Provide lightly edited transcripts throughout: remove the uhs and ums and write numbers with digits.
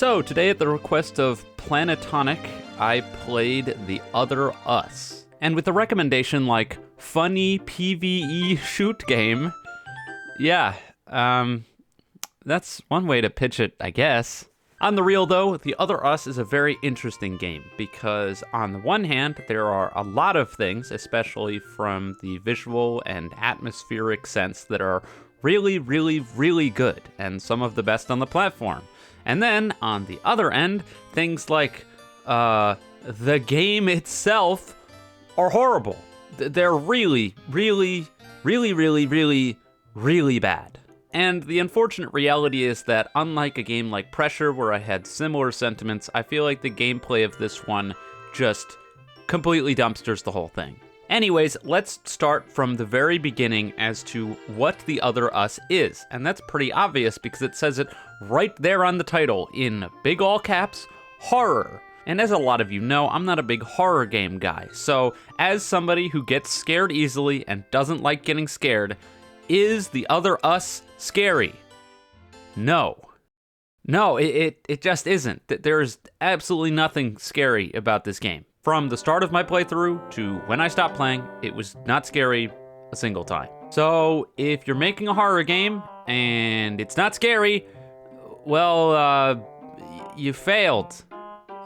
So, today at the request of Planetonic, I played The Other Us. And with a recommendation like funny PvE shoot game, yeah, that's one way to pitch it, I guess. On the real though, The Other Us is a very interesting game because on the one hand, there are a lot of things, especially from the visual and atmospheric sense, that are really, really, really good and some of the best on the platform. And then, on the other end, things like, the game itself are horrible. They're really, really, really, really, really, really bad. And the unfortunate reality is that, unlike a game like Pressure, where I had similar sentiments, I feel like the gameplay of this one just completely dumpsters the whole thing. Anyways, let's start from the very beginning as to what The Other Us is. And that's pretty obvious because it says it right there on the title in big all caps, horror. And as a lot of you know, I'm not a big horror game guy. So as somebody who gets scared easily and doesn't like getting scared, is The Other Us scary? No. No, it just isn't. There's absolutely nothing scary about this game. From the start of my playthrough to when I stopped playing, it was not scary a single time. So if you're making a horror game and it's not scary, well, you failed,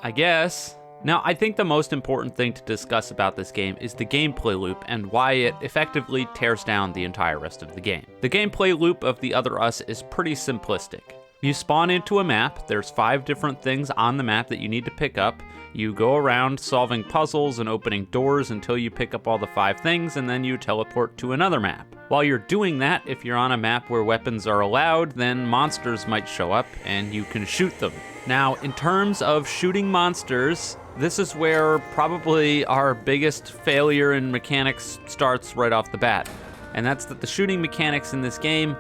I guess. Now, I think the most important thing to discuss about this game is the gameplay loop and why it effectively tears down the entire rest of the game. The gameplay loop of The Other Us is pretty simplistic. You spawn into a map, there's 5 different things on the map that you need to pick up. You go around solving puzzles and opening doors until you pick up all the 5 things, and then you teleport to another map. While you're doing that, if you're on a map where weapons are allowed, then monsters might show up and you can shoot them. Now, in terms of shooting monsters, this is where probably our biggest failure in mechanics starts right off the bat. And that's that the shooting mechanics in this game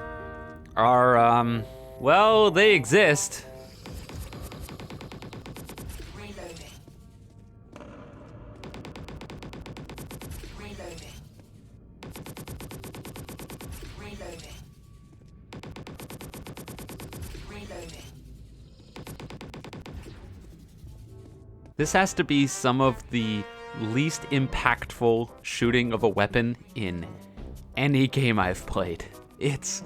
are, well, they exist. Reloading. Reloading. Reloading. Reloading. This has to be some of the least impactful shooting of a weapon in any game I've played. It's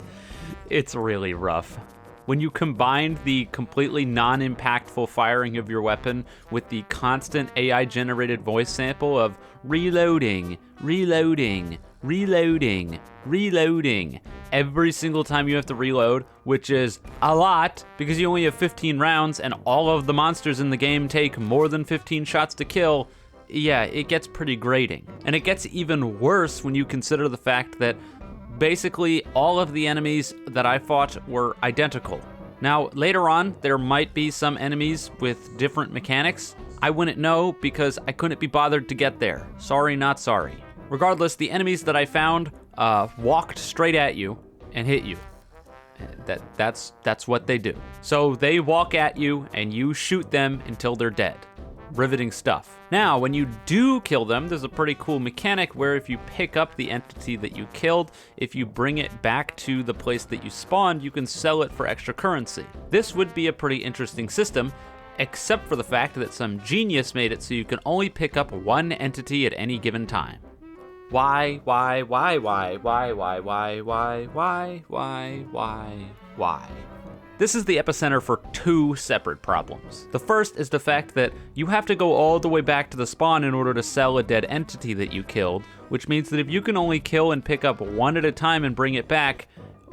really rough. When you combine the completely non-impactful firing of your weapon with the constant AI-generated voice sample of reloading, reloading, reloading, reloading, every single time you have to reload, which is a lot because you only have 15 rounds and all of the monsters in the game take more than 15 shots to kill, yeah, it gets pretty grating. And it gets even worse when you consider the fact that basically all of the enemies that I fought were identical. Now, later on, there might be some enemies with different mechanics. I wouldn't know because I couldn't be bothered to get there. Sorry, not sorry. Regardless, the enemies that I found walked straight at you and hit you. That's what they do. So they walk at you and you shoot them until they're dead. Riveting stuff. Now, when you do kill them, there's a pretty cool mechanic where if you pick up the entity that you killed, if you bring it back to the place that you spawned, you can sell it for extra currency. This would be a pretty interesting system, except for the fact that some genius made it so you can only pick up one entity at any given time. Why? This is the epicenter for 2 separate problems. The first is the fact that you have to go all the way back to the spawn in order to sell a dead entity that you killed, which means that if you can only kill and pick up one at a time and bring it back,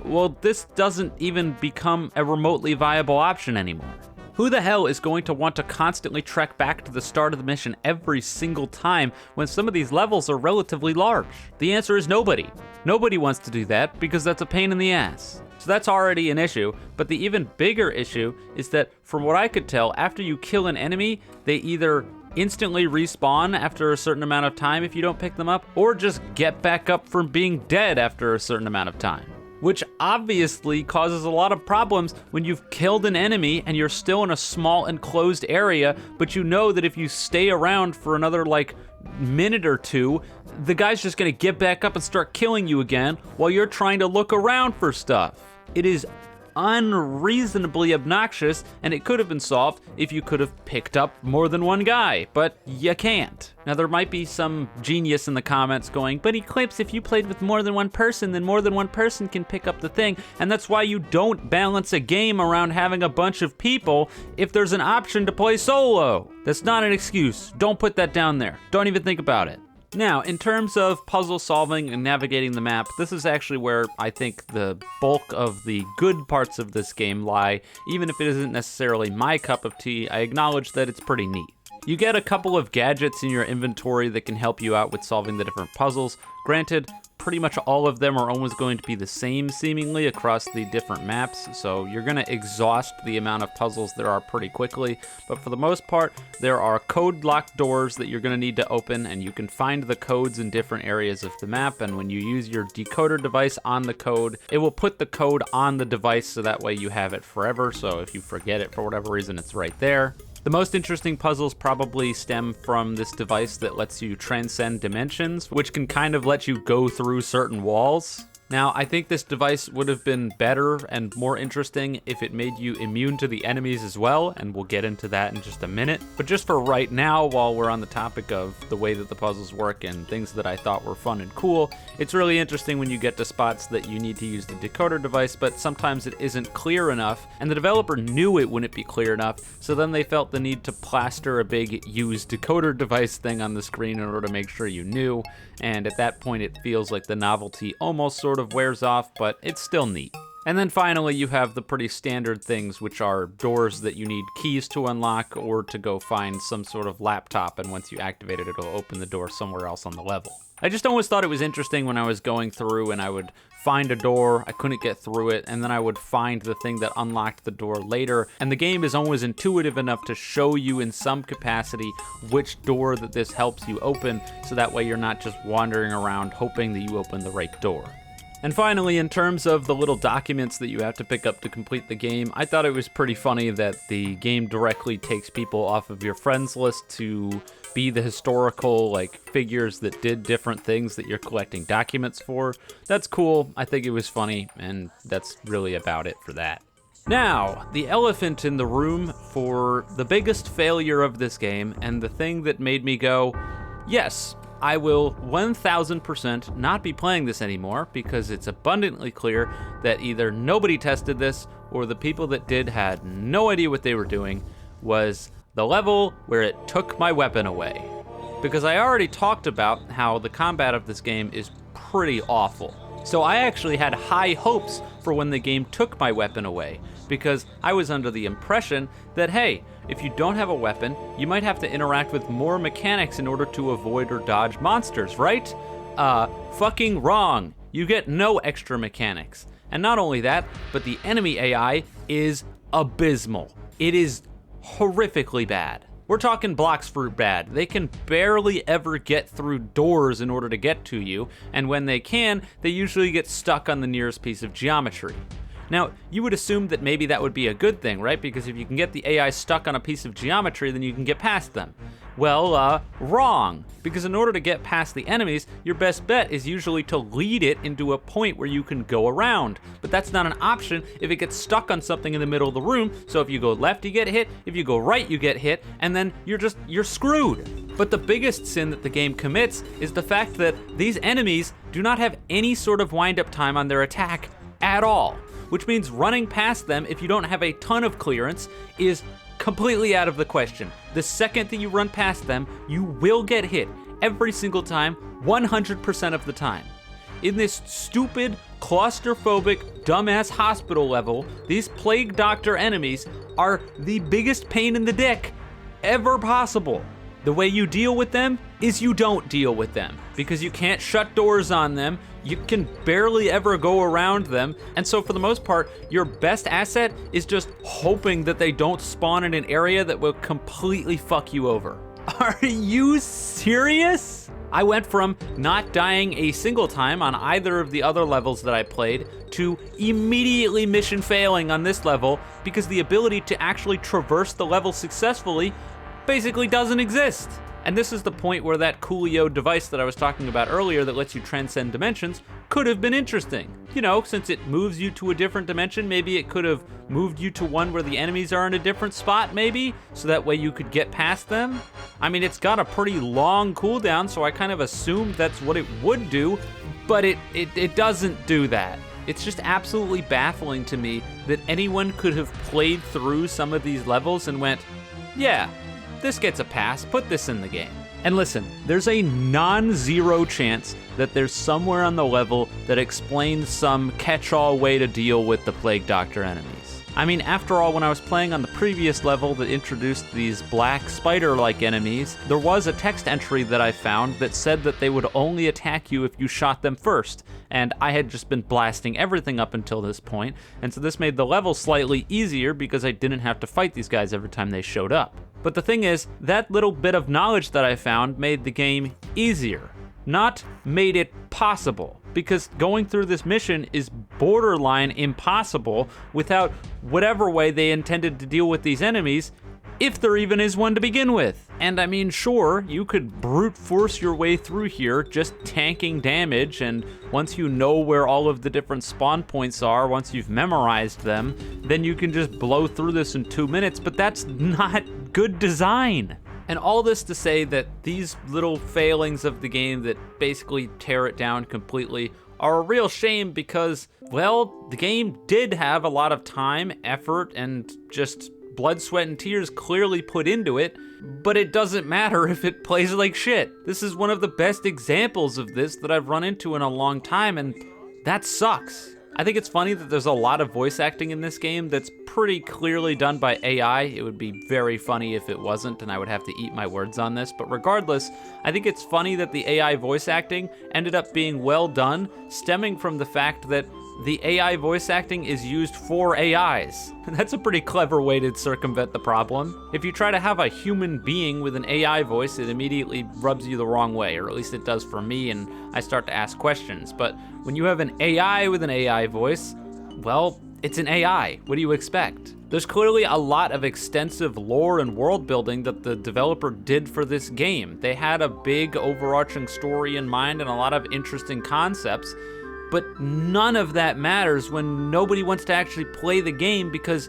well, this doesn't even become a remotely viable option anymore. Who the hell is going to want to constantly trek back to the start of the mission every single time when some of these levels are relatively large? The answer is nobody. Nobody wants to do that because that's a pain in the ass. So that's already an issue, but the even bigger issue is that from what I could tell, after you kill an enemy, they either instantly respawn after a certain amount of time if you don't pick them up, or just get back up from being dead after a certain amount of time. Which obviously causes a lot of problems when you've killed an enemy and you're still in a small enclosed area, but you know that if you stay around for another minute or 2, the guy's just gonna get back up and start killing you again while you're trying to look around for stuff. It is unreasonably obnoxious, and it could have been solved if you could have picked up more than one guy, but you can't. Now, there might be some genius in the comments going, but Eclipse, if you played with more than one person, then more than one person can pick up the thing, and that's why you don't balance a game around having a bunch of people if there's an option to play solo. That's not an excuse. Don't put that down there. Don't even think about it. Now, in terms of puzzle solving and navigating the map, this is actually where I think the bulk of the good parts of this game lie. Even if it isn't necessarily my cup of tea, I acknowledge that it's pretty neat. You get a couple of gadgets in your inventory that can help you out with solving the different puzzles. Granted, pretty much all of them are always going to be the same seemingly across the different maps, so you're gonna exhaust the amount of puzzles there are pretty quickly, but for the most part, there are code locked doors that you're gonna need to open, and you can find the codes in different areas of the map, and when you use your decoder device on the code, it will put the code on the device so that way you have it forever, so if you forget it for whatever reason, it's right there. The most interesting puzzles probably stem from this device that lets you transcend dimensions, which can kind of let you go through certain walls. Now, I think this device would have been better and more interesting if it made you immune to the enemies as well, and we'll get into that in just a minute. But just for right now, while we're on the topic of the way that the puzzles work and things that I thought were fun and cool, it's really interesting when you get to spots that you need to use the decoder device, but sometimes it isn't clear enough, and the developer knew it wouldn't be clear enough, so then they felt the need to plaster a big use decoder device thing on the screen in order to make sure you knew, and at that point it feels like the novelty almost sort of wears off, but it's still neat. And then finally, you have the pretty standard things, which are doors that you need keys to unlock or to go find some sort of laptop, and once you activate it, it'll open the door somewhere else on the level. I just always thought it was interesting when I was going through and I would find a door, I couldn't get through it, and then I would find the thing that unlocked the door later, and the game is always intuitive enough to show you in some capacity which door that this helps you open, so that way you're not just wandering around hoping that you open the right door. And finally, in terms of the little documents that you have to pick up to complete the game, I thought it was pretty funny that the game directly takes people off of your friends list to be the historical figures that did different things that you're collecting documents for. That's cool. I think it was funny, and that's really about it for that. Now, the elephant in the room for the biggest failure of this game, and the thing that made me go, yes, I will 1000% not be playing this anymore, because it's abundantly clear that either nobody tested this or the people that did had no idea what they were doing, was the level where it took my weapon away. Because I already talked about how the combat of this game is pretty awful. So I actually had high hopes for when the game took my weapon away, because I was under the impression that, hey, if you don't have a weapon, you might have to interact with more mechanics in order to avoid or dodge monsters, right? Fucking wrong. You get no extra mechanics. And not only that, but the enemy AI is abysmal. It is horrifically bad. We're talking Blox Fruit bad. They can barely ever get through doors in order to get to you, and when they can, they usually get stuck on the nearest piece of geometry. Now, you would assume that maybe that would be a good thing, right? Because if you can get the AI stuck on a piece of geometry, then you can get past them. Well, wrong. Because in order to get past the enemies, your best bet is usually to lead it into a point where you can go around. But that's not an option if it gets stuck on something in the middle of the room. So if you go left, you get hit. If you go right, you get hit. And then you're screwed. But the biggest sin that the game commits is the fact that these enemies do not have any sort of wind-up time on their attack at all. Which means running past them, if you don't have a ton of clearance, is completely out of the question. The second that you run past them, you will get hit every single time, 100% of the time. In this stupid, claustrophobic, dumbass hospital level, these plague doctor enemies are the biggest pain in the dick ever possible. The way you deal with them is you don't deal with them, because you can't shut doors on them, you can barely ever go around them, and so for the most part, your best asset is just hoping that they don't spawn in an area that will completely fuck you over. Are you serious? I went from not dying a single time on either of the other levels that I played to immediately mission failing on this level because the ability to actually traverse the level successfully basically doesn't exist. And this is the point where that Coolio device that I was talking about earlier that lets you transcend dimensions could have been interesting. You know, since it moves you to a different dimension, maybe it could have moved you to one where the enemies are in a different spot, maybe, so that way you could get past them. I mean, it's got a pretty long cooldown, so I kind of assumed that's what it would do, but it doesn't do that. It's just absolutely baffling to me that anyone could have played through some of these levels and went, yeah, this gets a pass, put this in the game. And listen, there's a non-zero chance that there's somewhere on the level that explains some catch-all way to deal with the Plague Doctor enemies. I mean, after all, when I was playing on the previous level that introduced these black spider-like enemies, there was a text entry that I found that said that they would only attack you if you shot them first, and I had just been blasting everything up until this point, and so this made the level slightly easier because I didn't have to fight these guys every time they showed up. But the thing is, that little bit of knowledge that I found made the game easier, not made it possible. Because going through this mission is borderline impossible without whatever way they intended to deal with these enemies, if there even is one to begin with. And I mean, sure, you could brute force your way through here, just tanking damage, and once you know where all of the different spawn points are, once you've memorized them, then you can just blow through this in 2 minutes, but that's not good design. And all this to say that these little failings of the game that basically tear it down completely are a real shame because, well, the game did have a lot of time, effort, and just blood, sweat, and tears clearly put into it, but it doesn't matter if it plays like shit. This is one of the best examples of this that I've run into in a long time, and that sucks. I think it's funny that there's a lot of voice acting in this game that's pretty clearly done by AI. It would be very funny if it wasn't, and I would have to eat my words on this. But regardless, I think it's funny that the AI voice acting ended up being well done, stemming from the fact that the AI voice acting is used for AIs. That's a pretty clever way to circumvent the problem. If you try to have a human being with an AI voice, it immediately rubs you the wrong way, or at least it does for me, and I start to ask questions. But when you have an AI with an AI voice, well, it's an AI. What do you expect? There's clearly a lot of extensive lore and world building that the developer did for this game. They had a big overarching story in mind and a lot of interesting concepts, but none of that matters when nobody wants to actually play the game because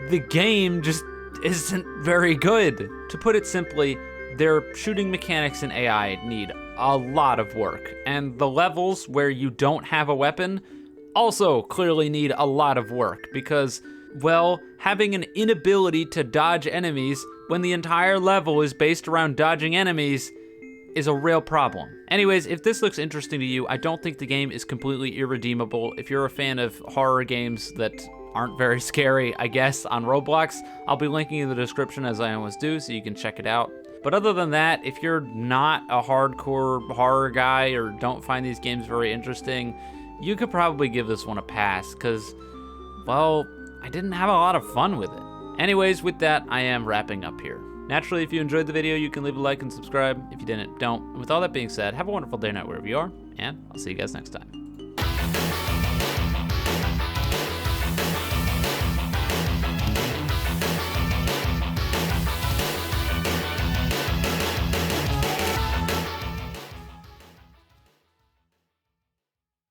the game just isn't very good. To put it simply, their shooting mechanics in AI need a lot of work, and the levels where you don't have a weapon also clearly need a lot of work because, well, having an inability to dodge enemies when the entire level is based around dodging enemies is a real problem. Anyways, if this looks interesting to you, I don't think the game is completely irredeemable. If you're a fan of horror games that aren't very scary, I guess, on Roblox, I'll be linking in the description as I always do, so you can check it out. But other than that, if you're not a hardcore horror guy or don't find these games very interesting, you could probably give this one a pass, because, well, I didn't have a lot of fun with it. Anyways, with that, I am wrapping up here. Naturally, if you enjoyed the video, you can leave a like and subscribe. If you didn't, don't. And with all that being said, have a wonderful day, night, wherever you are, and I'll see you guys next time.